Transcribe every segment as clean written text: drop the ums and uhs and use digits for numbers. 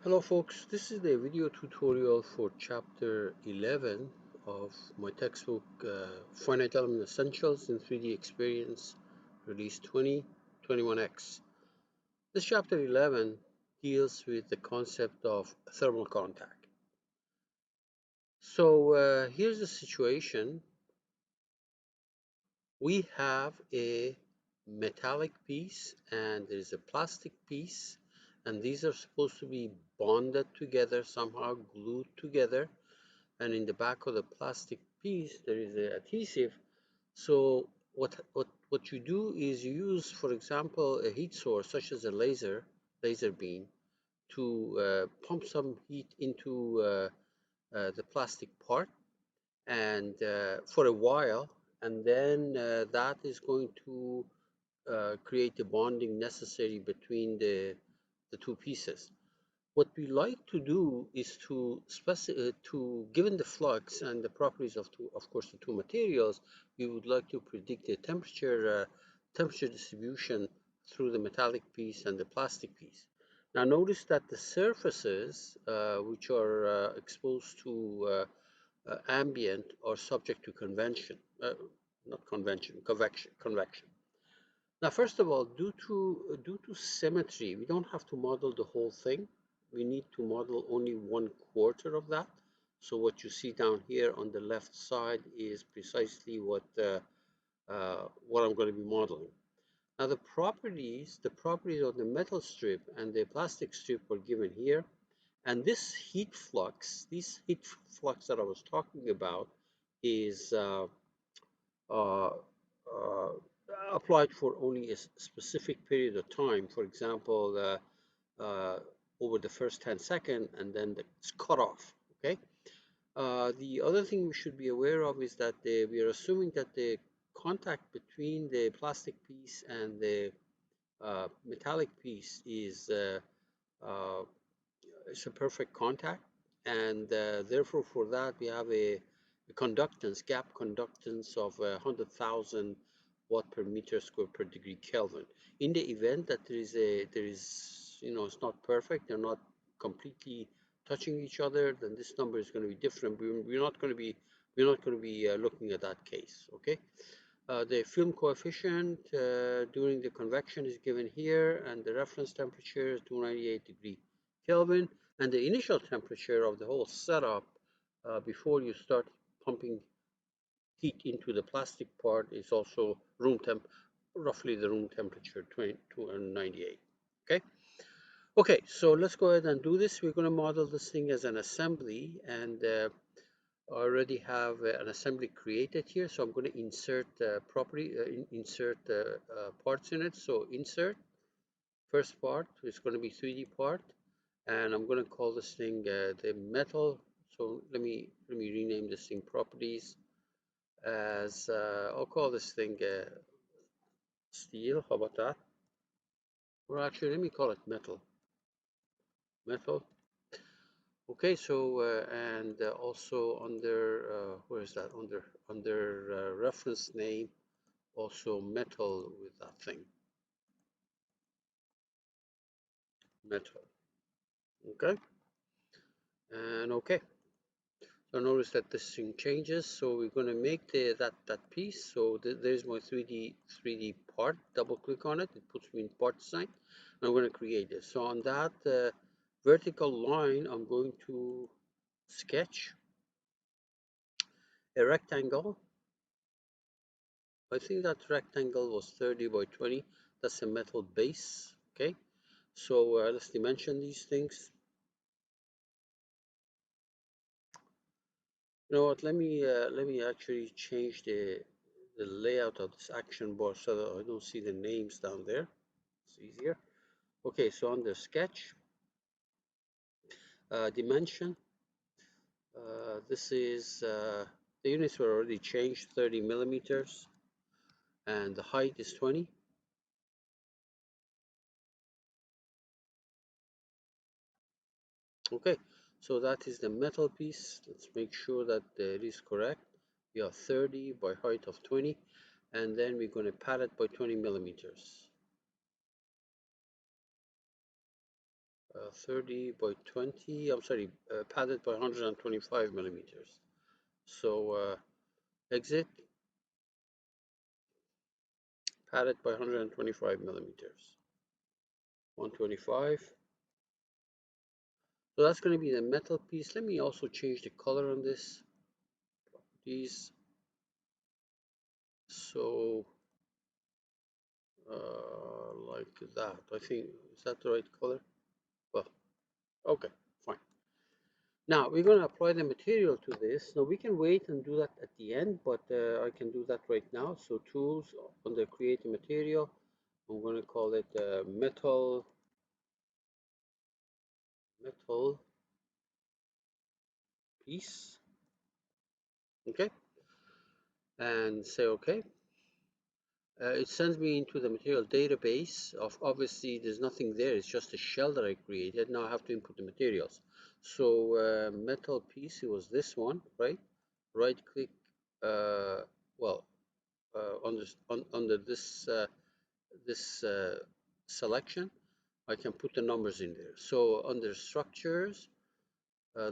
Hello folks, this is the video tutorial for chapter 11 of my textbook Finite Element Essentials in 3D Experience release 2021x. This chapter 11 deals with the concept of thermal contact. So here's the situation. We have a metallic piece and there is a plastic piece, and these are supposed to be bonded together, somehow glued together, and in the back of the plastic piece there is an adhesive. So what you do is you use, for example, a heat source such as a laser beam to pump some heat into the plastic part, and for a while, and then that is going to create the bonding necessary between the two pieces. What we like to do is given the flux and the properties of course, the two materials, we would like to predict the temperature distribution through the metallic piece and the plastic piece. Now notice that the surfaces which are exposed to ambient are subject to convection. Now, first of all, due to symmetry, we don't have to model the whole thing. We need to model only 1/4 of that. So what you see down here on the left side is precisely what I'm going to be modeling. Now, the properties of the metal strip and the plastic strip were given here, and this heat flux that I was talking about is uh, uh, applied for only a specific period of time. For example, over the first 10 seconds, and then it's cut off. Okay. The other thing we should be aware of is that we are assuming that the contact between the plastic piece and the metallic piece is it's a perfect contact, and therefore for that we have a conductance, gap conductance of 100,000 watt per meter square per degree Kelvin. In the event that it's not perfect, they're not completely touching each other, then this number is going to be different. We're not going to be looking at that case. Okay. The film coefficient during the convection is given here, and the reference temperature is 298 degree Kelvin, and the initial temperature of the whole setup before you start pumping heat into the plastic part is also roughly the room temperature, 298. Okay. Okay, so let's go ahead and do this. We're going to model this thing as an assembly, and I already have an assembly created here, so I'm going to insert parts in it. So insert, first part is going to be 3D part, and I'm going to call this thing the metal. So let me rename this thing properties as I'll call this thing steel. How about that? Or actually, let me call it metal. Okay, so and also under where is that, under reference name, also metal with that thing, metal. Okay, and okay, so notice that this thing changes. So we're going to make that piece. So there's my 3D part. Double click on it, it puts me in part design. I'm going to create this. So on that vertical line, I'm going to sketch a rectangle. I think that rectangle was 30 by 20. That's a metal base. Okay, so let's dimension these things. You know what? Let me actually change the layout of this action bar so that I don't see the names down there. It's easier. Okay, so on the sketch, dimension. This is the units were already changed, 30 millimeters, and the height is 20. Okay, so that is the metal piece. Let's make sure that it is correct. We are 30 by height of 20, and then we're going to pad it by 20 millimeters. 30 by 20, I'm sorry, padded by 125 millimeters. So exit, padded by 125 millimeters, 125. So that's going to be the metal piece. Let me also change the color on this. These, so like that. I think, is that the right color? Well, okay, fine. Now we're going to apply the material to this. Now we can wait and do that at the end, but I can do that right now. So tools, under create a material, I'm going to call it metal piece. Okay, and say okay. It sends me into the material database of, obviously there's nothing there, it's just a shell that I created. Now I have to input the materials. So metal piece, it was this one, right? Right click, well, under this selection, I can put the numbers in there. So under structures,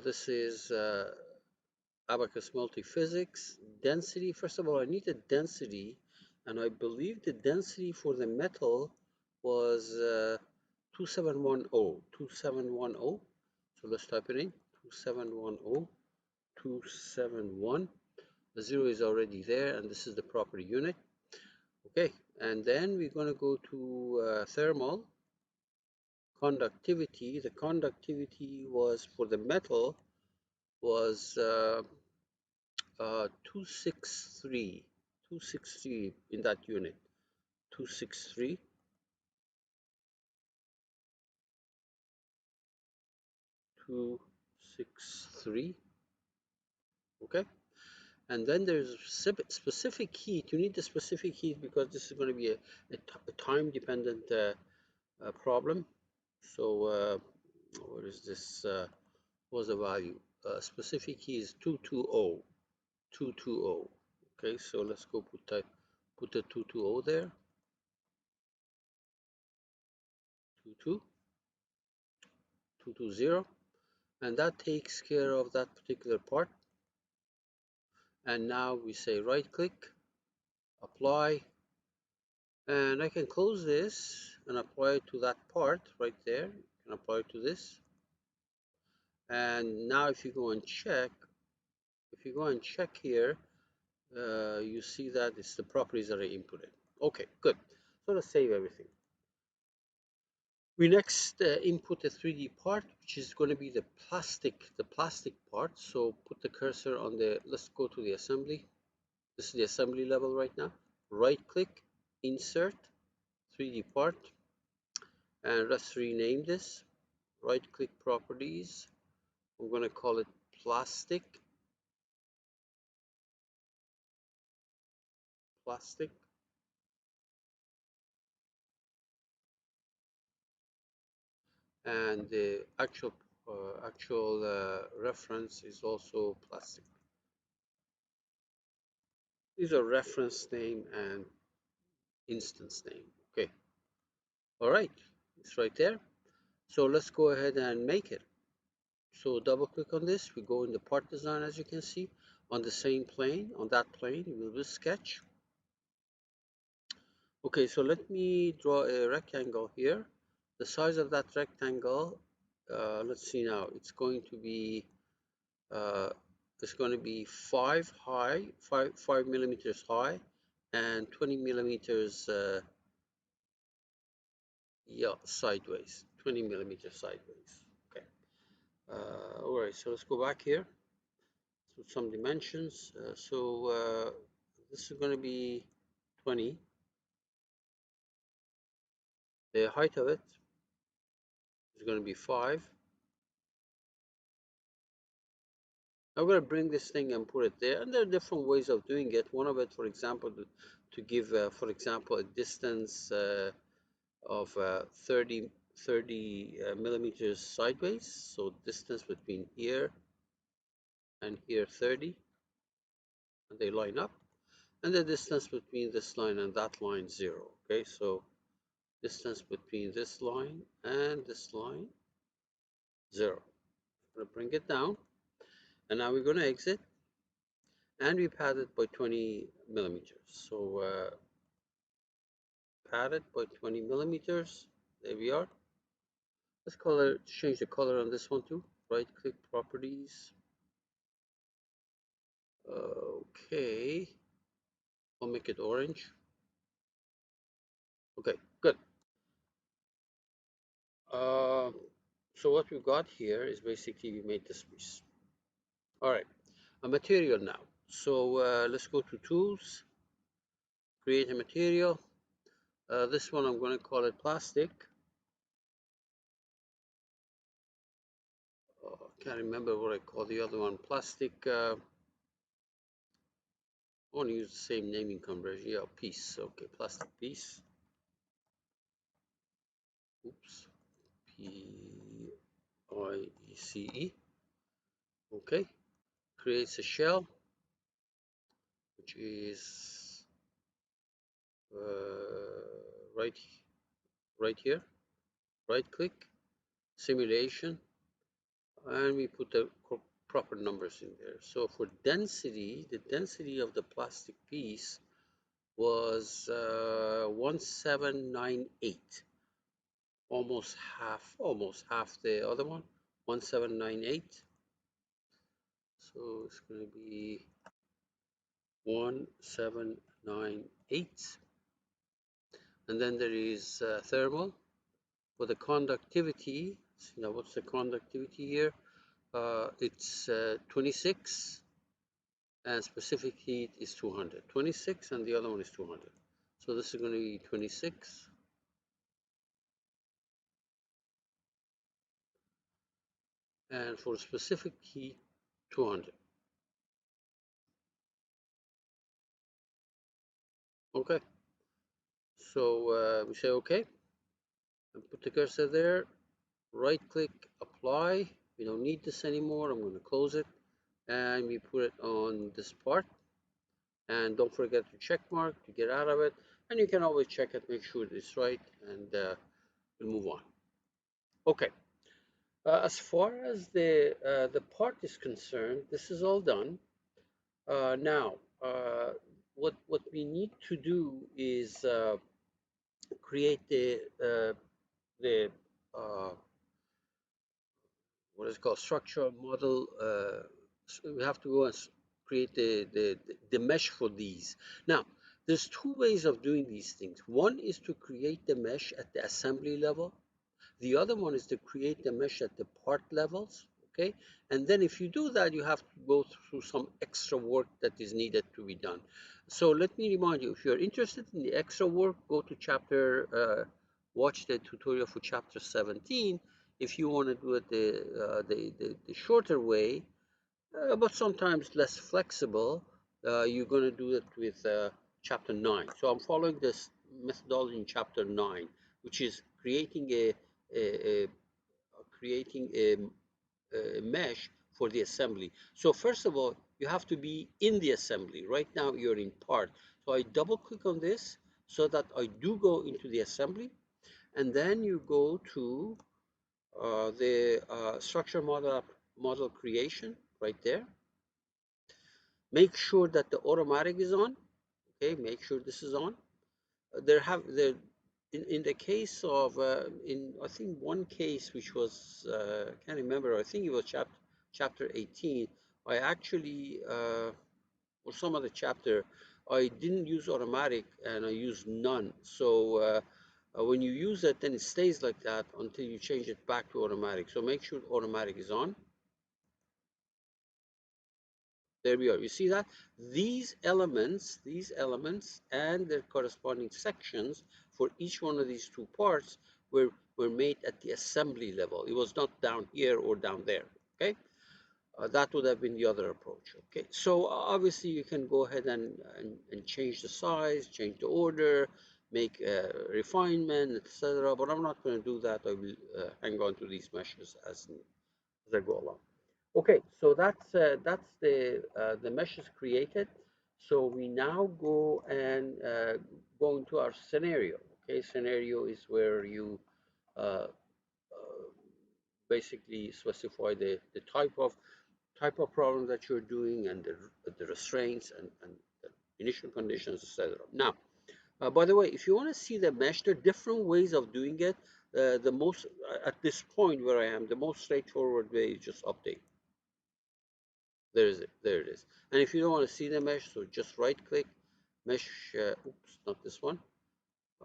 this is Abacus Multiphysics, density. First of all, I need a density, and I believe the density for the metal was 2710, 2710. So let's type it in, 2710, 271. The 0 is already there, and this is the property unit. Okay, and then we're going to go to thermal conductivity. The conductivity was, for the metal, was 263 in that unit. 263, okay. And then there's specific heat. You need the specific heat because this is going to be a time dependent problem. So what is this? What's the value? Specific heat is 220. 220. Okay, so let's go put the 220 there. 220, and that takes care of that particular part. And now we say right click, apply, and I can close this and apply it to that part right there. You can apply it to this. And now if you go and check, here, you see that it's the properties that I inputted. Okay, good. So let's save everything. We next input a 3D part, which is going to be the plastic part. So put the cursor on the, let's go to the assembly. This is the assembly level right now. Right click, insert 3D part, and let's rename this. Right click properties. I'm going to call it plastic. And the actual reference is also plastic. These are reference name and instance name. Okay. All right. It's right there. So let's go ahead and make it. So double click on this. We go in the part design, as you can see, on the same plane. On that plane, we will sketch. Okay, so let me draw a rectangle here. The size of that rectangle, let's see now. It's going to be 5 millimeters high, and 20 millimeters sideways. 20 millimeters sideways. Okay. All right. So let's go back here to some dimensions. This is going to be 20. The height of it is going to be 5. I'm going to bring this thing and put it there, and there are different ways of doing it. One of it, for example, to give, for example, a distance of 30 millimeters sideways. So distance between here and here 30, and they line up. And the distance between this line and that line 0. Okay, so distance between this line and this line 0. I'm going to bring it down, and now we're going to exit, and we pad it by 20 millimeters. So pad it by 20 millimeters. There we are. Let's change the color on this one too. Right click properties. Okay, I'll make it orange. Okay, good. So what we've got here is basically we made this piece. All right, a material now. So let's go to tools, create a material. This one I'm going to call it plastic. I can't remember what I call the other one. Plastic. I want to use the same naming convention. Yeah, piece. Okay, plastic piece. Oops. Piece. Okay. Creates a shell, which is right here. Right click, simulation, and we put the proper numbers in there. So for density, the density of the plastic piece was 1798, almost half the other one, 1798. So it's going to be 1798, and then there is thermal. For the conductivity, now what's the conductivity here? It's 26, and specific heat is 200. 26, and the other one is 200. So this is going to be 26. And for specific heat, 200. Okay. So we say OK, and put the cursor there. Right click, apply. We don't need this anymore. I'm going to close it, and we put it on this part. And don't forget to check mark to get out of it, and you can always check it, make sure it's right, and we'll move on. Okay, as far as the part is concerned, this is all done. Now what we need to do is create the what is called structural model. So we have to go and create the mesh for these. Now, there's two ways of doing these things. One is to create the mesh at the assembly level. The other one is to create the mesh at the part levels. Okay, and then if you do that, you have to go through some extra work that is needed to be done. So let me remind you, if you're interested in the extra work, go to watch the tutorial for chapter 17. If you want to do it the shorter way, but sometimes less flexible, you're going to do it with chapter 9. So I'm following this methodology in chapter 9, which is creating a mesh for the assembly. So first of all, you have to be in the assembly. Right now you're in part. So I double click on this so that I do go into the assembly, and then you go to the structure model creation right there. Make sure that the automatic is on. Okay, make sure this is on. In the case of in I think one case which was I can't remember. I think it was chapter 18. I actually or some other chapter, I didn't use automatic and I used none. So when you use it, then it stays like that until you change it back to automatic. So make sure automatic is on. There we are. You see that? These elements and their corresponding sections for each one of these two parts were made at the assembly level. It was not down here or down there. Okay? That would have been the other approach. Okay, so obviously you can go ahead and change the size, change the order, make refinement, etc. But I'm not going to do that. I will hang on to these meshes as I go along. Okay, so that's the mesh is created. So we now go and go into our scenario. Okay, scenario is where you uh, basically specify the type of problem that you're doing and the restraints and the initial conditions, etc. Now, by the way, if you want to see the mesh, there are different ways of doing it. The most at this point where I am, the most straightforward way is just update. There is it. There it is. And if you don't want to see the mesh, so just right click, mesh. Oops, not this one.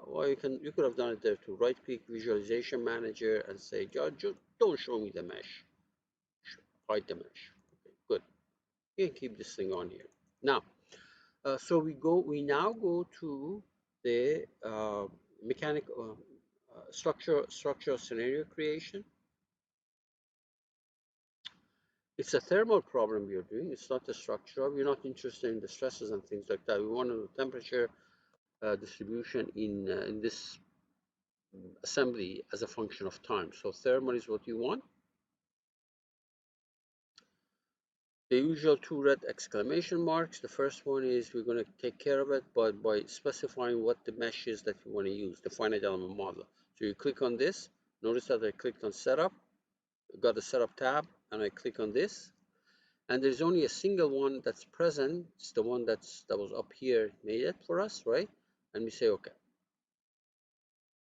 Well, you could have done it there too. Right click Visualization Manager and say, don't show me the mesh. Hide the mesh. Okay, good. You can keep this thing on here. Now, so we now go to the mechanical structure scenario creation. It's a thermal problem we are doing. It's not the structural. We're not interested in the stresses and things like that. We want the temperature distribution in this assembly as a function of time. So thermal is what you want. The usual two red exclamation marks. The first one is we're going to take care of it by specifying what the mesh is that you want to use, the finite element model. So you click on this. Notice that I clicked on setup, got the setup tab, and I click on this. And there's only a single one that's present. It's the one that was up here, made it for us, right? And we say okay.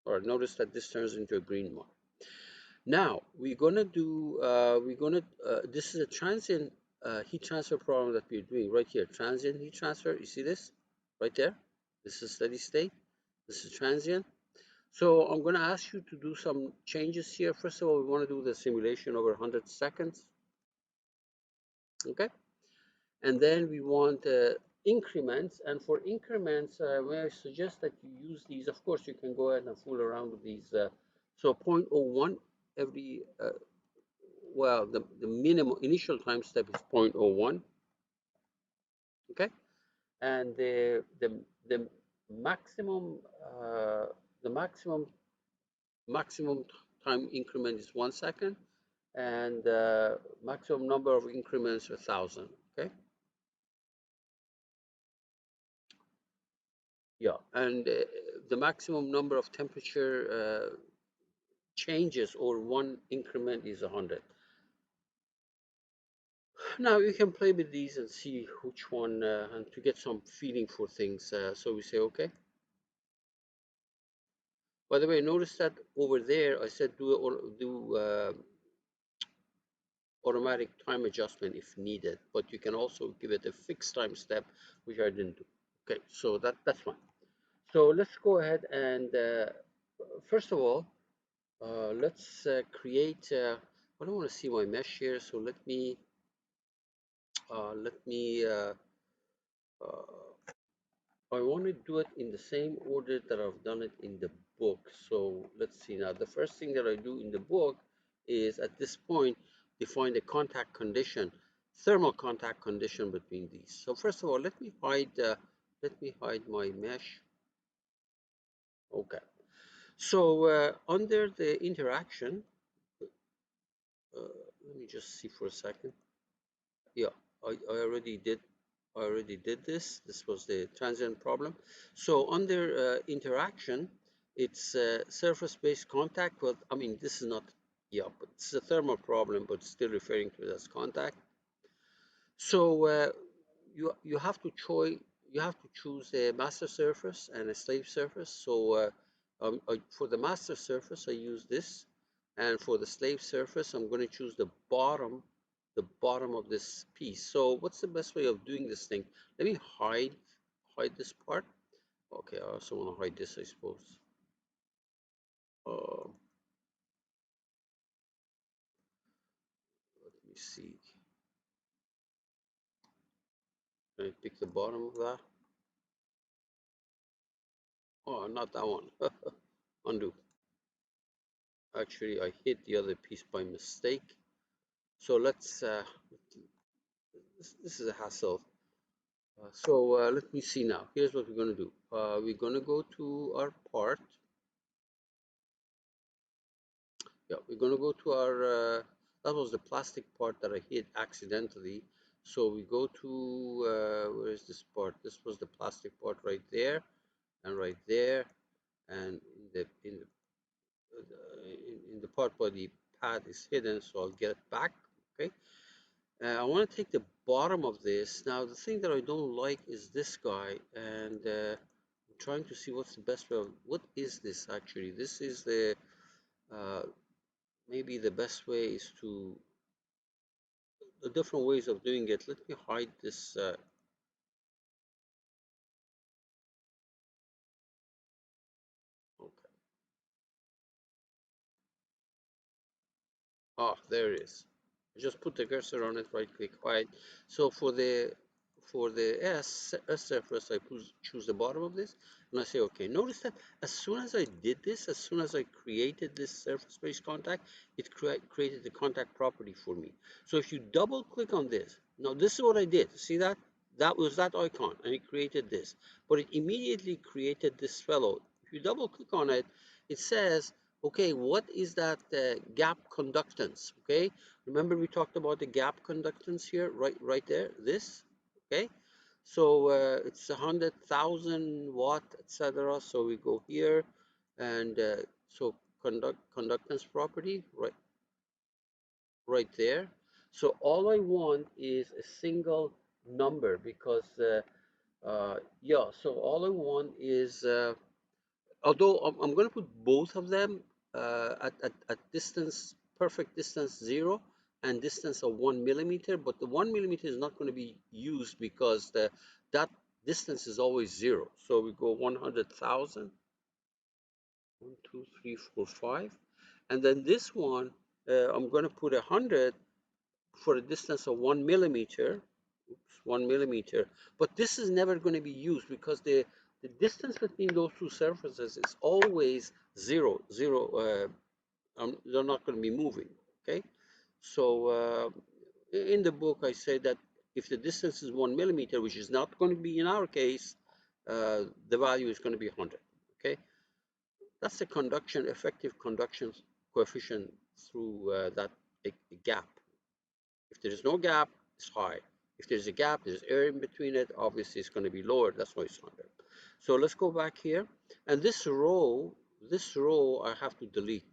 All right, notice that this turns into a green mark. Now we're gonna do this is a transient heat transfer problem that we're doing right here. Transient heat transfer, you see this right there? This is steady state, this is transient. So I'm gonna ask you to do some changes here. First of all, we want to do the simulation over 100 seconds, okay? And then we want increments, and for increments, I suggest that you use these. Of course, you can go ahead and fool around with these. So 0.01 every well, the minimum initial time step is 0.01, okay, and the maximum the maximum time increment is 1 second, and maximum number of increments 1,000, okay. Yeah, and the maximum number of temperature changes or one increment is 100. Now you can play with these and see which one, and to get some feeling for things. So we say okay. By the way, notice that over there I said do automatic time adjustment if needed, but you can also give it a fixed time step, which I didn't do. Okay, so that's fine. So let's go ahead and first of all, let's create. I don't want to see my mesh here, so let me I want to do it in the same order that I've done it in the book. So let's see now. The first thing that I do in the book is at this point define the contact condition, thermal contact condition between these. So first of all, let me hide my mesh. Okay. So under the interaction, let me just see for a second. Yeah, I already did this. This was the transient problem. So under interaction, it's surface-based contact. Well, I mean, this is not, yeah, but it's a thermal problem, but still referring to it as contact. So you have to choose a master surface and a slave surface. So for the master surface, I use this, and for the slave surface, I'm going to choose the bottom of this piece. So what's the best way of doing this thing? Let me hide this part. Okay, I also want to hide this, I suppose. Let me see. Can I pick the bottom of that? Oh, not that one. Undo. Actually, I hit the other piece by mistake. So let's, this is a hassle. So let me see now. Here's what we're going to do. We're going to go to our part. Yeah, we're going to go to our, that was the plastic part that I hit accidentally. So we go to, where is this part? This was the plastic part right there and right there. And in the part by the pad is hidden, so I'll get it back. Okay. I want to take the bottom of this. Now, the thing that I don't like is this guy, and I'm trying to see what's the best way. What is this actually? This is the maybe the best way is to the different ways of doing it. Let me hide this. Okay. Ah, there it is. Just put the cursor on it, right click, hide. So for the S surface, I choose the bottom of this, and I say okay. Notice that as soon as I did this, as soon as I created this surface base contact, it created the contact property for me. So if you double click on this, now this is what I did. See that? That was that icon, and it created this. But it immediately created this fellow. If you double click on it, it says, okay, what is that gap conductance? Okay, remember we talked about the gap conductance here, right there, this, okay? So it's 100,000 watt, etc. So we go here, and so conductance property, right there. So all I want is a single number because, yeah, so all I want is, although I'm going to put both of them at distance, perfect distance 0 and distance of 1 millimeter, but the 1 millimeter is not going to be used because that distance is always 0. So we go 100,000, 1, 2, 3, 4, 5, and then this one I'm going to put 100 for a distance of 1 millimeter. Oops, 1 millimeter, but this is never going to be used because the distance between those two surfaces is always zero. They're not going to be moving. Okay, so in the book I say that if the distance is 1 millimeter, which is not going to be in our case, the value is going to be 100. Okay, that's the conduction, effective conduction coefficient through that gap. If there is no gap, it's high. If there's a gap, there's air in between it, obviously it's going to be lower. That's why it's 100. So let's go back here. And this row I have to delete.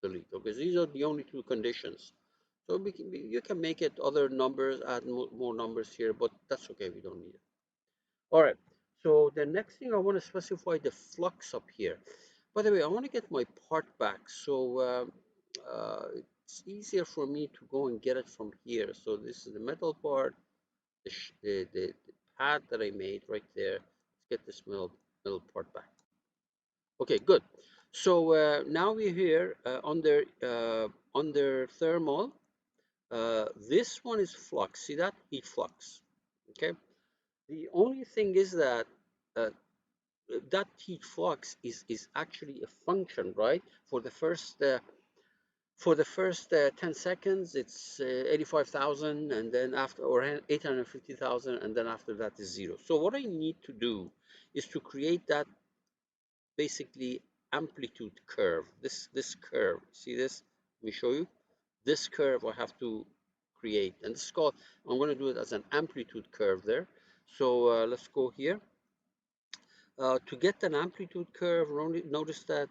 Okay, these are the only two conditions. So you can make it other numbers, add more numbers here, but that's okay. We don't need it. All right. So the next thing I want to specify the flux up here. By the way, I want to get my part back. So it's easier for me to go and get it from here. So this is the metal part, the pad that I made right there. Let's get this metal part back. Okay, good. So now we're here under thermal. This one is flux. See that? Heat flux. Okay. The only thing is that uh, that heat flux is actually a function, right? For the first 10 seconds, it's 85,000, and then after, or 850,000, and then after that is 0. So what I need to do is to create that basically amplitude curve. This curve, see this? Let me show you. This curve I have to create, and this is called, I'm going to do it as an amplitude curve there. So let's go here. To get an amplitude curve, notice that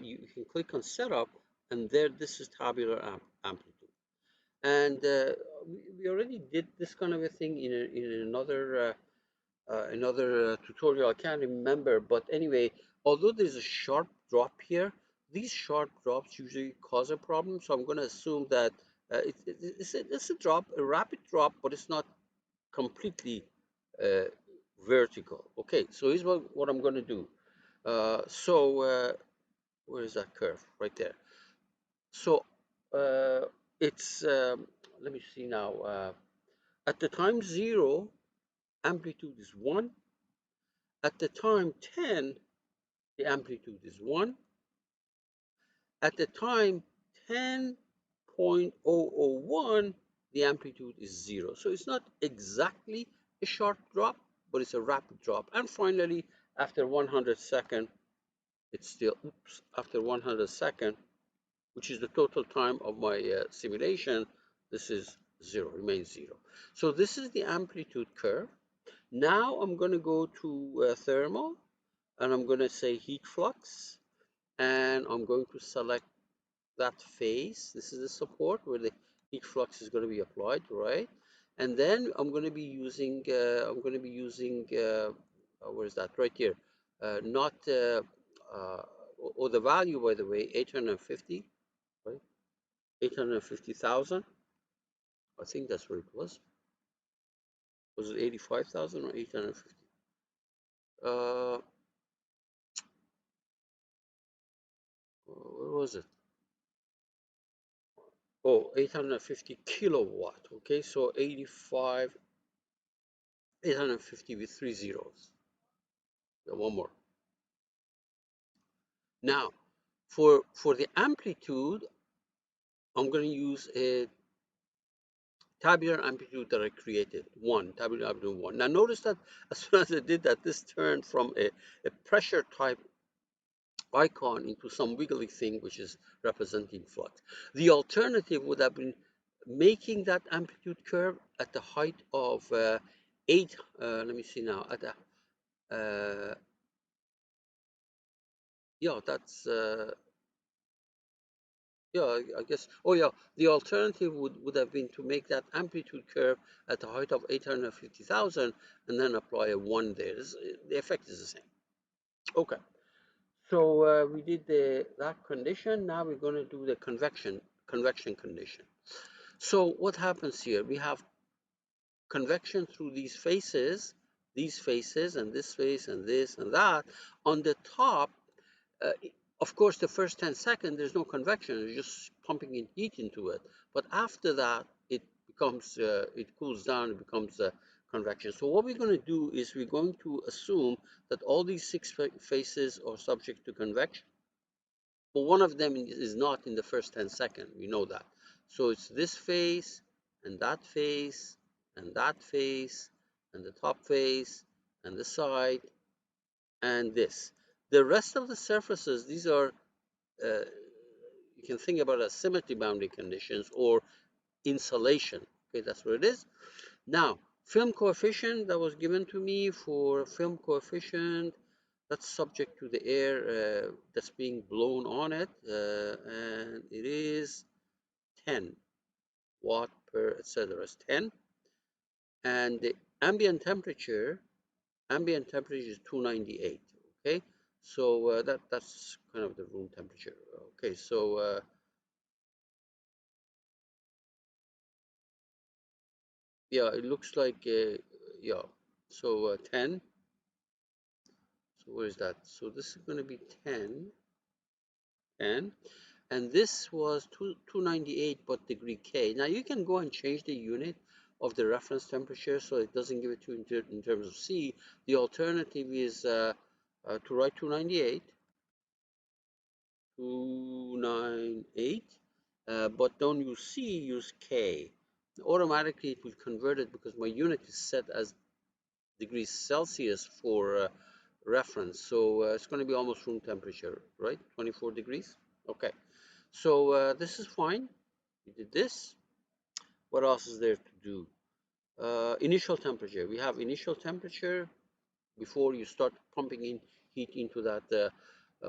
you can click on setup, and there, this is tabular amplitude. And we already did this kind of a thing in another tutorial. I can't remember, but anyway, although there's a sharp drop here, these sharp drops usually cause a problem. So I'm going to assume that it's a drop, a rapid drop, but it's not completely uh, vertical. Okay, so here's what I'm going to do. Where is that curve? Right there. So it's, let me see now. At the time 0, amplitude is 1. At the time 10, the amplitude is 1. At the time 10.001, the amplitude is 0. So it's not exactly a sharp drop, but it's a rapid drop. And finally, after 100 seconds, it's still, oops, after 100 seconds, which is the total time of my simulation, this is 0, remains 0. So this is the amplitude curve. Now I'm going to go to thermal, and I'm going to say heat flux, and I'm going to select that phase. This is the support where the heat flux is going to be applied, right? And then I'm going to be using where is that? Right here. Not or the value, by the way, 850, right? 850,000. I think that's what it was. Was it 85,000 or 850? Where was it? Oh, 850 kilowatt. Okay, so 850 with three zeros. One more. Now, for the amplitude, I'm going to use a tabular amplitude that I created, tabular amplitude 1. Now, notice that as soon as I did that, this turned from a pressure type icon into some wiggly thing, which is representing flux. The alternative would have been making that amplitude curve at the height of 8, let me see now, at a, yeah, that's, yeah, I guess, oh yeah, the alternative would have been to make that amplitude curve at the height of 850,000 and then apply a 1 there. The effect is the same. Okay. So we did that condition. Now we're going to do the convection condition. So what happens here? We have convection through these faces, and this face, and this, and that. On the top, uh, of course, the first 10 seconds, there's no convection. It's just pumping in heat into it. But after that, it becomes, it cools down, it becomes convection. So what we're going to do is we're going to assume that all these 6 faces are subject to convection. But one of them is not in the first 10 seconds. We know that. So it's this face, and that face, and that face, and the top face, and the side, and this. The rest of the surfaces, these are, you can think about as symmetry boundary conditions or insulation. Okay, that's what it is. Now, film coefficient that was given to me for film coefficient, that's subject to the air that's being blown on it, and it is 10 watt per etc. is 10, and the ambient temperature is 298. Okay, so that's kind of the room temperature. Okay, so yeah, it looks like yeah, so 10. So where is that? So this is going to be 10, and this was 298 but degree K. Now you can go and change the unit of the reference temperature so it doesn't give it to you in terms of C. The alternative is to write 298, but don't use C, use K. Automatically it will convert it because my unit is set as degrees Celsius for reference. So it's going to be almost room temperature, right? 24 degrees. Okay. So this is fine. We did this. What else is there to do? Initial temperature. We have initial temperature before you start pumping in heat into that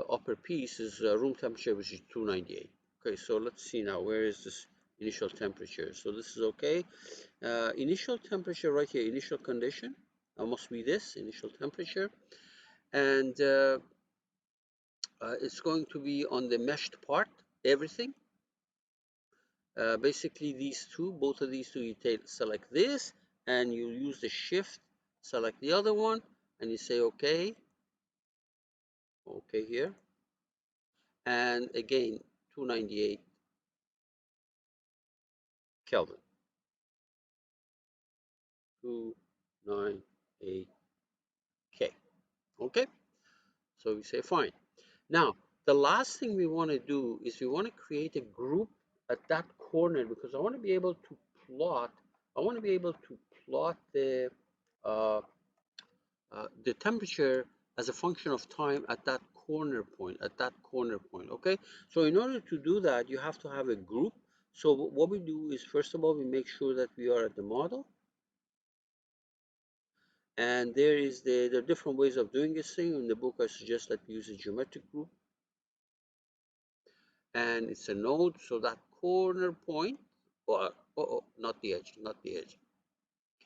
upper piece is room temperature, which is 298. Okay, so let's see now. Where is this initial temperature? So this is okay. Initial temperature right here, initial condition. Must be this, initial temperature. And it's going to be on the meshed part, everything. Basically these two, both of these two, you select this and you use the shift, select the other one, and you say okay, okay here, and again 298 Kelvin, 298 K. Okay, so we say fine. Now the last thing we want to do is we want to create a group at that corner because I want to be able to plot. I want to be able to plot uh, the temperature as a function of time at that corner point, okay? So in order to do that, you have to have a group. So what we do is, first of all, we make sure that we are at the model. And there are different ways of doing this thing. In the book, I suggest that we use a geometric group. and it's a node, so that corner point, not the edge, not the edge.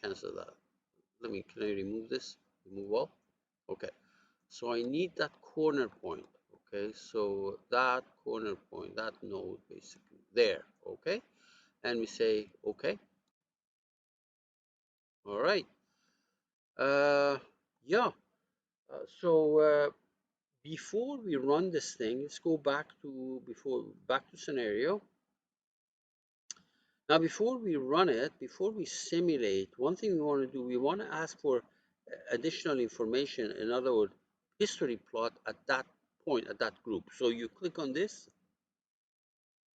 Cancel that. Can I remove this? Remove all? Okay. So I need that corner point. Okay, so that corner point, that node basically there. Okay, and we say okay. All right. Yeah. So before we run this thing, let's go back to scenario. Now, before we run it, before we simulate, one thing we want to do, we want to ask for additional information. In other words, history plot at that point, at that group. So you click on this,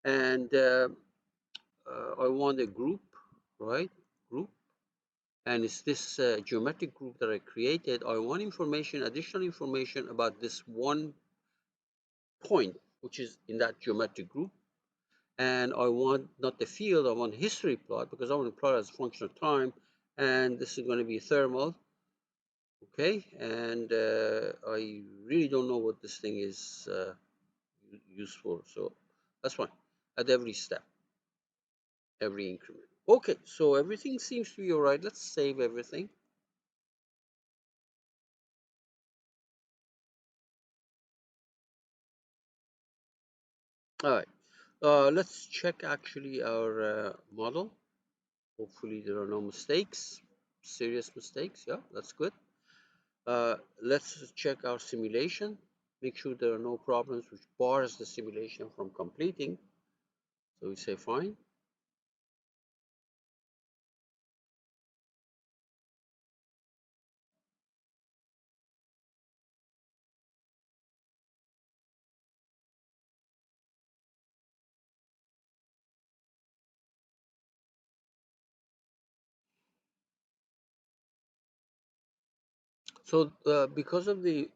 and I want a group, right? Group, and it's this geometric group that I created. I want information, additional information about this one point, which is in that geometric group. And I want not the field, I want history plot, because I want to plot as a function of time, and this is going to be thermal. Okay, and I really don't know what this thing is used for, so that's fine. At every step, every increment. Okay, so everything seems to be all right. Let's save everything. All right, let's check actually our model. Hopefully there are no mistakes, serious mistakes. Yeah, that's good. Let's check our simulation. Make sure there are no problems which bars the simulation from completing. So we say fine. So because of the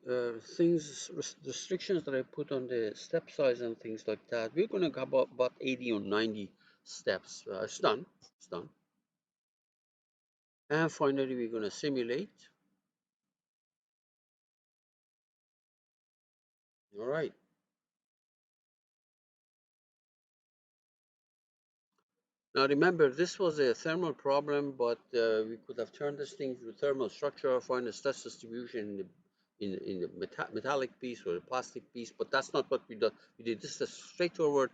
restrictions that I put on the step size and things like that, we're going to go about 80 or 90 steps. It's done. It's done. And finally, we're going to simulate. All right. Now remember, this was a thermal problem, but we could have turned this thing to a thermal structure, find a stress distribution in the metallic piece or the plastic piece, but that's not what we did. We did this is a straightforward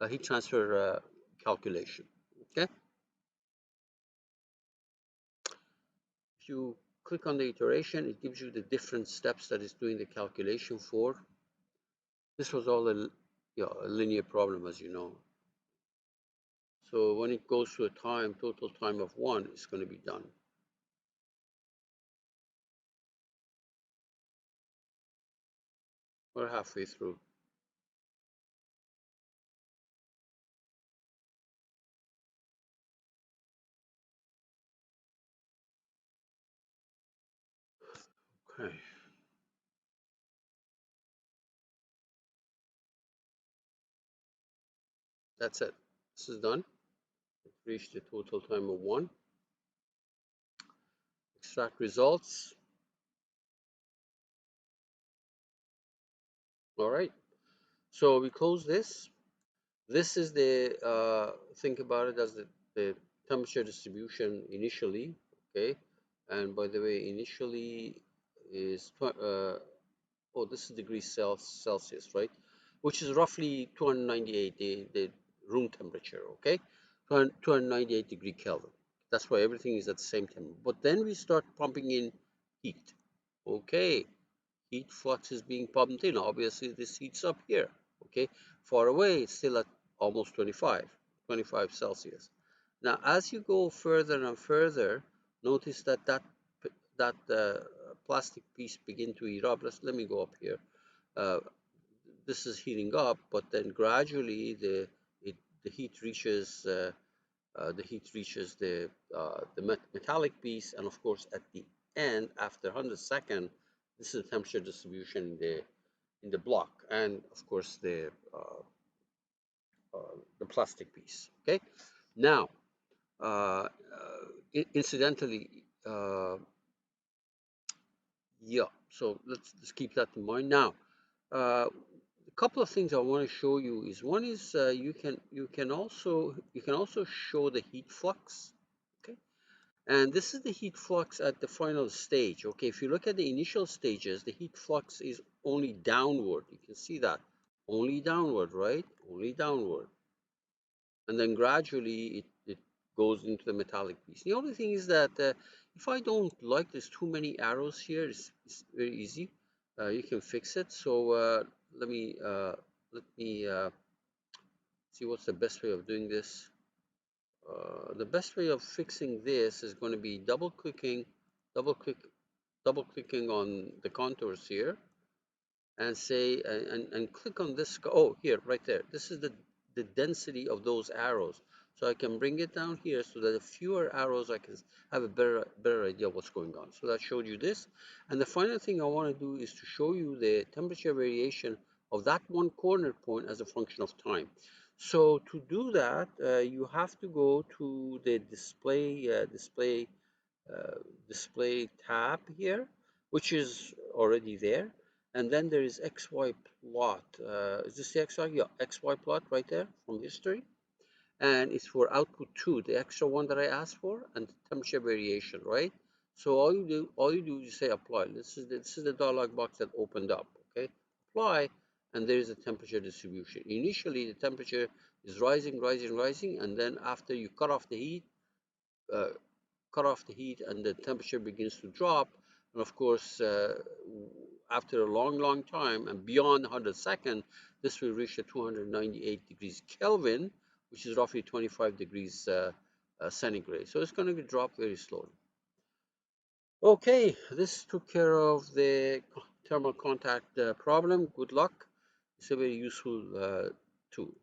heat transfer calculation. Okay. If you click on the iteration, it gives you the different steps that it's doing the calculation for. This was all a linear problem, as you know. So when it goes to a total time of 1, it's going to be done. We're halfway through. Okay. That's it. This is done. It reached a total time of 1. Extract results. All right. So we close this. This is the, think about it as the temperature distribution initially, okay? And by the way, initially is, oh, this is degrees Celsius, right? Which is roughly 298, the room temperature, okay? 298 degree Kelvin. That's why everything is at the same temperature. But then we start pumping in heat, okay? Heat flux is being pumped in. Obviously, this heats up here, okay? Far away, it's still at almost 25 Celsius. Now, as you go further and further, notice that that plastic piece begin to heat up. Let me go up here. Uh, this is heating up, but then gradually the heat reaches the metallic piece, and of course at the end, after 100 seconds, this is the temperature distribution in the block, and of course the plastic piece. Okay, now incidentally, yeah. So let's keep that in mind. Now, couple of things I want to show you is one is you can also show the heat flux. Okay, and this is the heat flux at the final stage. Okay, if you look at the initial stages, the heat flux is only downward. You can see that only downward, right? Only downward, and then gradually it goes into the metallic piece. The only thing is that if I don't like there's too many arrows here, it's very easy. You can fix it. So let me see what's the best way of doing this. The best way of fixing this is going to be double click, double clicking on the contours here, and say and click on this. Oh, here, right there. This is the density of those arrows. So I can bring it down here so that the fewer arrows I can have a better idea of what's going on. So that showed you this. And the final thing I want to do is to show you the temperature variation of that one corner point as a function of time. So to do that, you have to go to the display tab here, which is already there. And then there is XY plot. Is this the XY? Yeah, XY plot right there from history. And it's for output 2, the extra one that I asked for, and the temperature variation, right? So all you do is say apply. This is the dialog box that opened up. Okay, apply, and there is a temperature distribution. Initially, the temperature is rising, rising, rising, and then after you cut off the heat, uh, and the temperature begins to drop. And of course, after a long time and beyond 100 seconds, this will reach the 298 degrees Kelvin, which is roughly 25 degrees centigrade. So it's going to drop very slowly. Okay, this took care of the thermal contact problem. Good luck. It's a very useful tool.